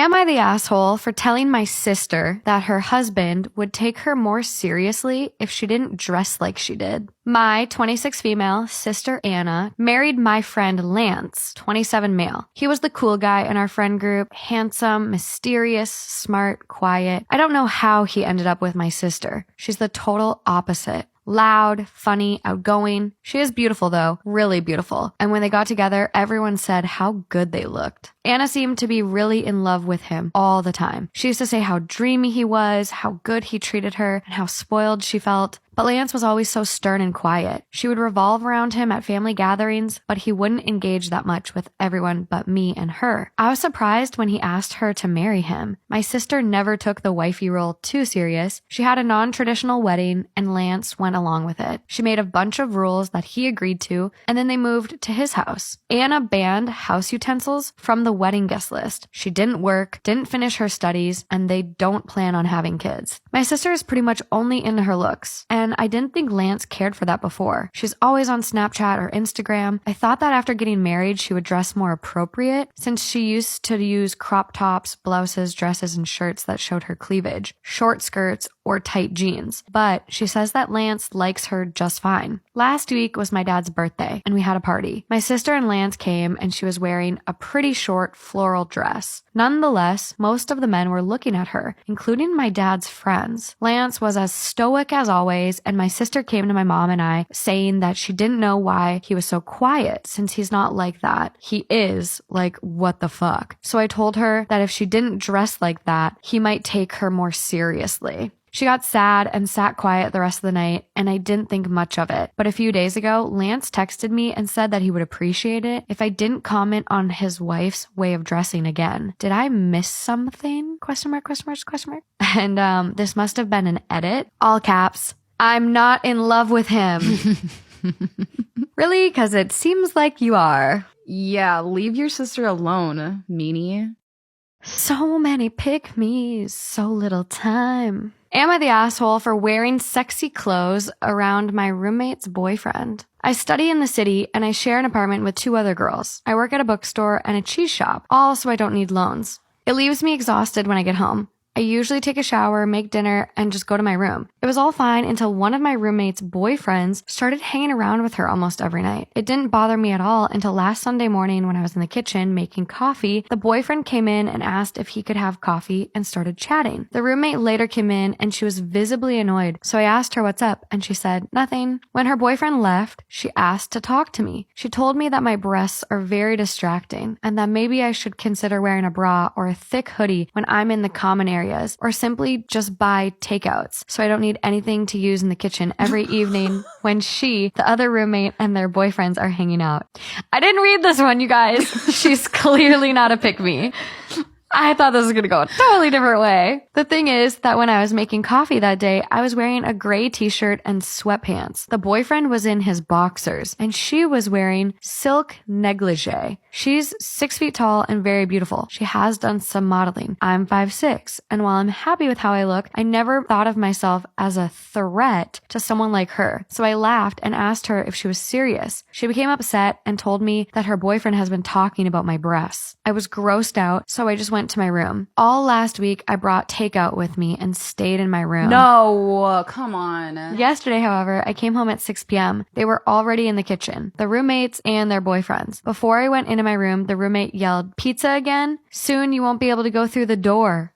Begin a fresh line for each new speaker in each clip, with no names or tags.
Am I the asshole for telling my sister that her husband would take her more seriously if she didn't dress like she did? My 26 female sister Anna married my friend Lance, 27 male. He was the cool guy in our friend group, handsome, mysterious, smart, quiet. I don't know how he ended up with my sister. She's the total opposite. Loud, funny, outgoing. She is beautiful though, really beautiful. And when they got together, everyone said how good they looked. Anna seemed to be really in love with him all the time. She used to say how dreamy he was, how good he treated her, and how spoiled she felt. But Lance was always so stern and quiet. She would revolve around him at family gatherings, but he wouldn't engage that much with everyone but me and her. I was surprised when he asked her to marry him. My sister never took the wifey role too serious. She had a non-traditional wedding, and Lance went along with it. She made a bunch of rules that he agreed to, and then they moved to his house. Anna banned house utensils from the wedding guest list. She didn't work, didn't finish her studies, and they don't plan on having kids. My sister is pretty much only into her looks, and I didn't think Lance cared for that before. She's always on Snapchat or Instagram. I thought that after getting married, she would dress more appropriate since she used to use crop tops, blouses, dresses, and shirts that showed her cleavage, short skirts, or tight jeans. But she says that Lance likes her just fine. Last week was my dad's birthday, and we had a party. My sister and Lance came, and she was wearing a pretty short floral dress. Nonetheless, most of the men were looking at her, including my dad's friends. Lance was as stoic as always, and my sister came to my mom and I saying that she didn't know why he was so quiet since he's not like that. He is like, what the fuck? So I told her that if she didn't dress like that, he might take her more seriously. She got sad and sat quiet the rest of the night, and I didn't think much of it. But a few days ago, Lance texted me and said that he would appreciate it if I didn't comment on his wife's way of dressing again. Did I miss something? Question mark, question mark, question mark. And this must have been an edit. All caps. I'm not in love with him. Really? Because it seems like you are.
Yeah, leave your sister alone, meanie.
So many pick-me's, so little time. Am I the asshole for wearing sexy clothes around my roommate's boyfriend? I study in the city and I share an apartment with 2 other girls. I work at a bookstore and a cheese shop, all so I don't need loans. It leaves me exhausted when I get home. I usually take a shower, make dinner, and just go to my room. It was all fine until one of my roommate's boyfriends started hanging around with her almost every night. It didn't bother me at all until last Sunday morning when I was in the kitchen making coffee. The boyfriend came in and asked if he could have coffee and started chatting. The roommate later came in and she was visibly annoyed, so I asked her what's up and she said nothing. When her boyfriend left, she asked to talk to me. She told me that my breasts are very distracting and that maybe I should consider wearing a bra or a thick hoodie when I'm in the common area. Or simply just buy takeouts so I don't need anything to use in the kitchen every evening when she, the other roommate, and their boyfriends are hanging out. I didn't read this one, you guys. She's clearly not a pick-me. I thought this was going to go a totally different way. The thing is that when I was making coffee that day, I was wearing a gray t-shirt and sweatpants. The boyfriend was in his boxers and she was wearing silk negligee. She's 6 feet tall and very beautiful. She has done some modeling. I'm 5'6", and while I'm happy with how I look, I never thought of myself as a threat to someone like her. So I laughed and asked her if she was serious. She became upset and told me that her boyfriend has been talking about my breasts. I was grossed out, so I just went to my room. All last week, I brought takeout with me and stayed in my room.
No, come on.
Yesterday, however, I came home at 6 p.m. They were already in the kitchen, the roommates and their boyfriends. Before I went into my room, the roommate yelled, "Pizza again? Soon you won't be able to go through the door."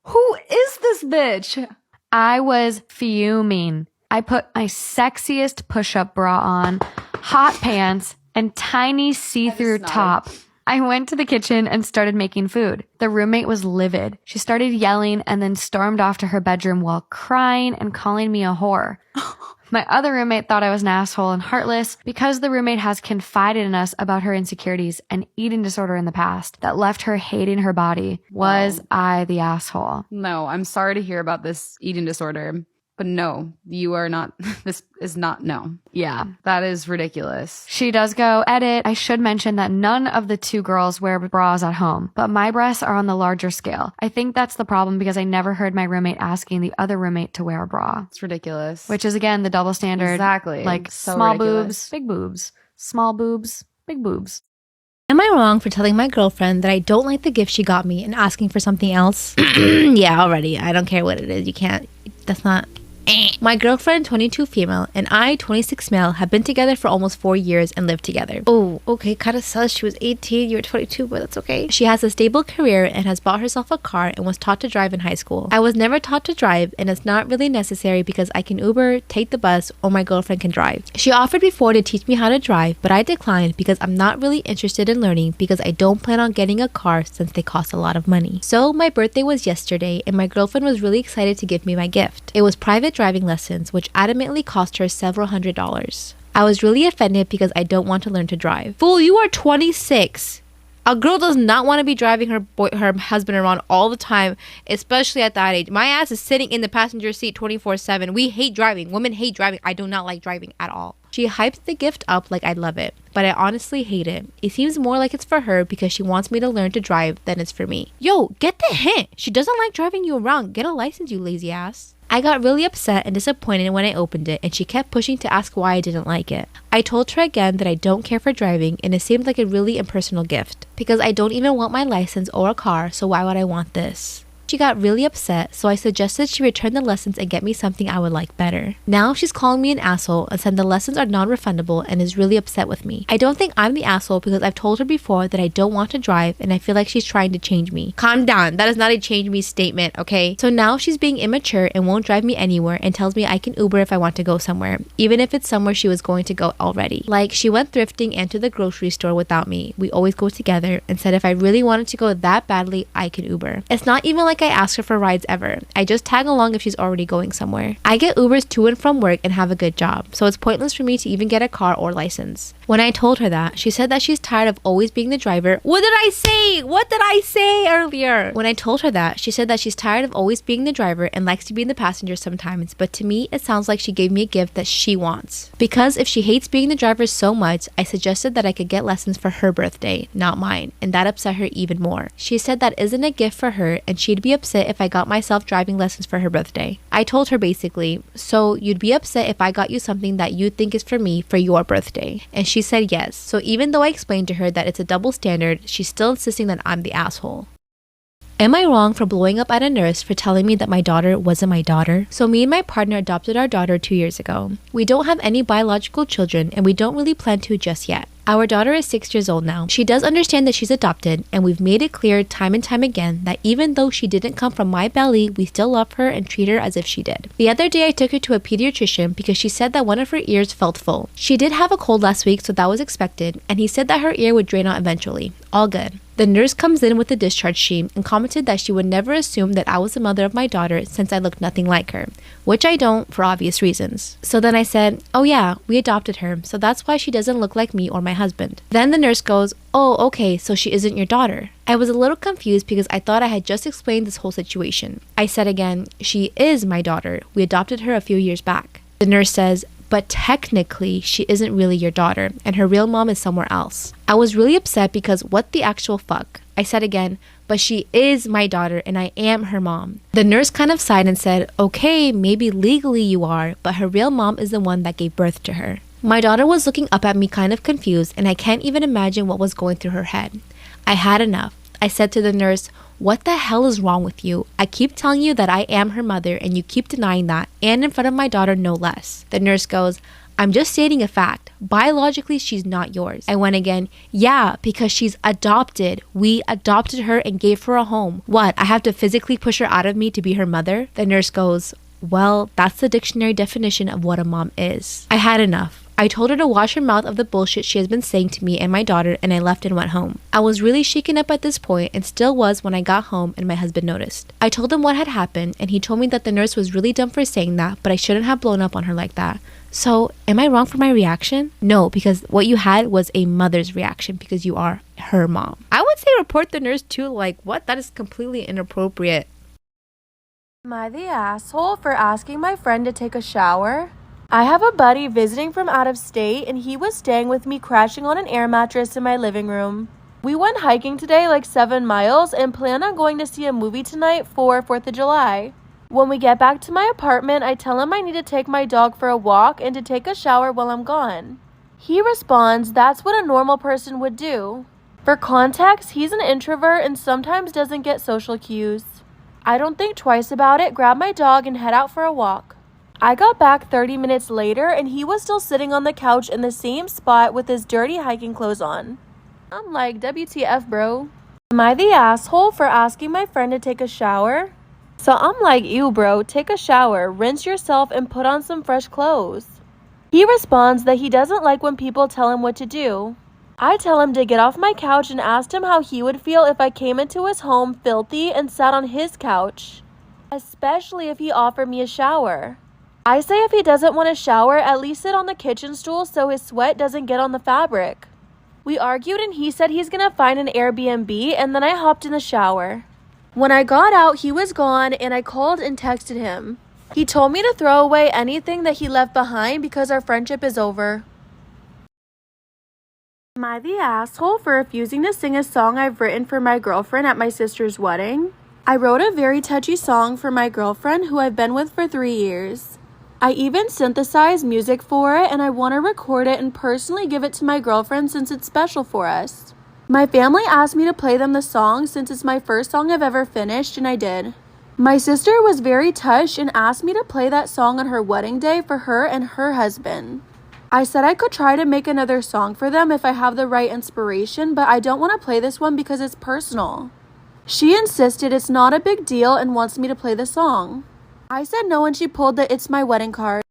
Who is this bitch?
I was fuming. I put my sexiest push-up bra on, hot pants, and tiny see-through top. I went to the kitchen and started making food. The roommate was livid. She started yelling and then stormed off to her bedroom while crying and calling me a whore. My other roommate thought I was an asshole and heartless because the roommate has confided in us about her insecurities and eating disorder in the past that left her hating her body. Was I the asshole?
No, I'm sorry to hear about this eating disorder. But no, you are not. This is not. No.
Yeah.
That is ridiculous.
She does go, edit. I should mention that none of the 2 girls wear bras at home, but my breasts are on the larger scale. I think that's the problem because I never heard my roommate asking the other roommate to wear a bra.
It's ridiculous.
Which is, again, the double standard.
Exactly.
Like
So
small
ridiculous.
boobs, big boobs. Small boobs, big boobs.
Am I wrong for telling my girlfriend that I don't like the gift she got me and asking for something else? Yeah, already. I don't care what it is. You can't. That's not. My girlfriend, 22 female, and I, 26 male, have been together for almost 4 years and lived together. Oh, okay, kind of sus. She was 18, you were 22, but that's okay. She has a stable career and has bought herself a car and was taught to drive in high school. I was never taught to drive, and it's not really necessary because I can Uber, take the bus, or my girlfriend can drive. She offered before to teach me how to drive, but I declined because I'm not really interested in learning because I don't plan on getting a car since they cost a lot of money. So my birthday was yesterday, and my girlfriend was really excited to give me my gift. It was private driving lessons, which adamantly cost her several $100s. I was really offended because I don't want to learn to drive. Fool, you are 26. A girl does not want to be driving her husband around all the time, especially at that age. My ass is sitting in the passenger seat 24/7. We hate driving. Women hate driving. I do not like driving at all. She hyped the gift up like I love it, but I honestly hate it. It seems more like it's for her because she wants me to learn to drive than it's for me. Yo, get the hint. She doesn't like driving you around. Get a license, you lazy ass. I got really upset and disappointed when I opened it, and she kept pushing to ask why I didn't like it. I told her again that I don't care for driving, and it seemed like a really impersonal gift because I don't even want my license or a car, so why would I want this? She got really upset, so I suggested she return the lessons and get me something I would like better. Now she's calling me an asshole and said the lessons are non-refundable and is really upset with me. I don't think I'm the asshole because I've told her before that I don't want to drive and I feel like she's trying to change me. Calm down. That is not a change me statement, okay? So now she's being immature and won't drive me anywhere and tells me I can Uber if I want to go somewhere, even if it's somewhere she was going to go already. Like she went thrifting and to the grocery store without me. We always go together and said if I really wanted to go that badly, I could Uber. It's not even like I ask her for rides ever. I just tag along if she's already going somewhere. I get Ubers to and from work and have a good job, so it's pointless for me to even get a car or license. When I told her that, she said that she's tired of always being the driver. What did I say? What did I say earlier? When I told her that, she said that she's tired of always being the driver and likes to be in the passenger sometimes, but to me, it sounds like she gave me a gift that she wants. Because if she hates being the driver so much, I suggested that I could get lessons for her birthday, not mine, and that upset her even more. She said that isn't a gift for her and she'd be upset if I got myself driving lessons for her birthday. I told her basically, so you'd be upset if I got you something that you think is for me for your birthday. And she said yes. So even though I explained to her that it's a double standard, she's still insisting that I'm the asshole. Am I wrong for blowing up at a nurse for telling me that my daughter wasn't my daughter? So me and my partner adopted our daughter 2 years ago. We don't have any biological children and we don't really plan to just yet. Our daughter is 6 years old now. She does understand that she's adopted, and we've made it clear time and time again that even though she didn't come from my belly, we still love her and treat her as if she did. The other day I took her to a pediatrician because she said that one of her ears felt full. She did have a cold last week, so that was expected, and he said that her ear would drain out eventually. All good. The nurse comes in with the discharge sheet and commented that she would never assume that I was the mother of my daughter since I looked nothing like her, which I don't for obvious reasons. So then I said, oh yeah, we adopted her, so that's why she doesn't look like me or my husband. Then the nurse goes, oh, okay, so she isn't your daughter. I was a little confused because I thought I had just explained this whole situation. I said again, she is my daughter. We adopted her a few years back. The nurse says, but technically, she isn't really your daughter, and her real mom is somewhere else. I was really upset because what the actual fuck? I said again, but she is my daughter and I am her mom. The nurse kind of sighed and said, okay, maybe legally you are, but her real mom is the one that gave birth to her. My daughter was looking up at me kind of confused, and I can't even imagine what was going through her head. I had enough. I said to the nurse, what the hell is wrong with you? I keep telling you that I am her mother and you keep denying that, and in front of my daughter no less. The nurse goes, I'm just stating a fact. Biologically, she's not yours. I went again, yeah, because she's adopted. We adopted her and gave her a home. What, I have to physically push her out of me to be her mother? The nurse goes, well, that's the dictionary definition of what a mom is. I had enough. I told her to wash her mouth of the bullshit she has been saying to me and my daughter, and I left and went home. I was really shaken up at this point and still was when I got home and my husband noticed. I told him what had happened and he told me that the nurse was really dumb for saying that, but I shouldn't have blown up on her like that. So, am I wrong for my reaction? No, because what you had was a mother's reaction because you are her mom. I would say report the nurse too, like, what? That is completely inappropriate.
Am I the asshole for asking my friend to take a shower? I have a buddy visiting from out of state and he was staying with me crashing on an air mattress in my living room. We went hiking today like 7 miles and plan on going to see a movie tonight for 4th of July. When we get back to my apartment, I tell him I need to take my dog for a walk and to take a shower while I'm gone. He responds, that's what a normal person would do. For context, he's an introvert and sometimes doesn't get social cues. I don't think twice about it, grab my dog and head out for a walk. I got back 30 minutes later and he was still sitting on the couch in the same spot with his dirty hiking clothes on. I'm like, WTF, bro? Am I the asshole for asking my friend to take a shower? So I'm like, ew, bro, take a shower, rinse yourself and put on some fresh clothes. He responds that he doesn't like when people tell him what to do. I tell him to get off my couch and asked him how he would feel if I came into his home filthy and sat on his couch, especially if he offered me a shower. I say if he doesn't want a shower, at least sit on the kitchen stool so his sweat doesn't get on the fabric. We argued and he said he's gonna find an Airbnb, and then I hopped in the shower. When I got out, he was gone and I called and texted him. He told me to throw away anything that he left behind because our friendship is over. Am I the asshole for refusing to sing a song I've written for my girlfriend at my sister's wedding? I wrote a very touchy song for my girlfriend who I've been with for 3 years. I even synthesized music for it and I want to record it and personally give it to my girlfriend since it's special for us. My family asked me to play them the song since it's my first song I've ever finished, and I did. My sister was very touched and asked me to play that song on her wedding day for her and her husband. I said I could try to make another song for them if I have the right inspiration, but I don't want to play this one because it's personal. She insisted it's not a big deal and wants me to play the song. I said no and she pulled the "It's My Wedding" card.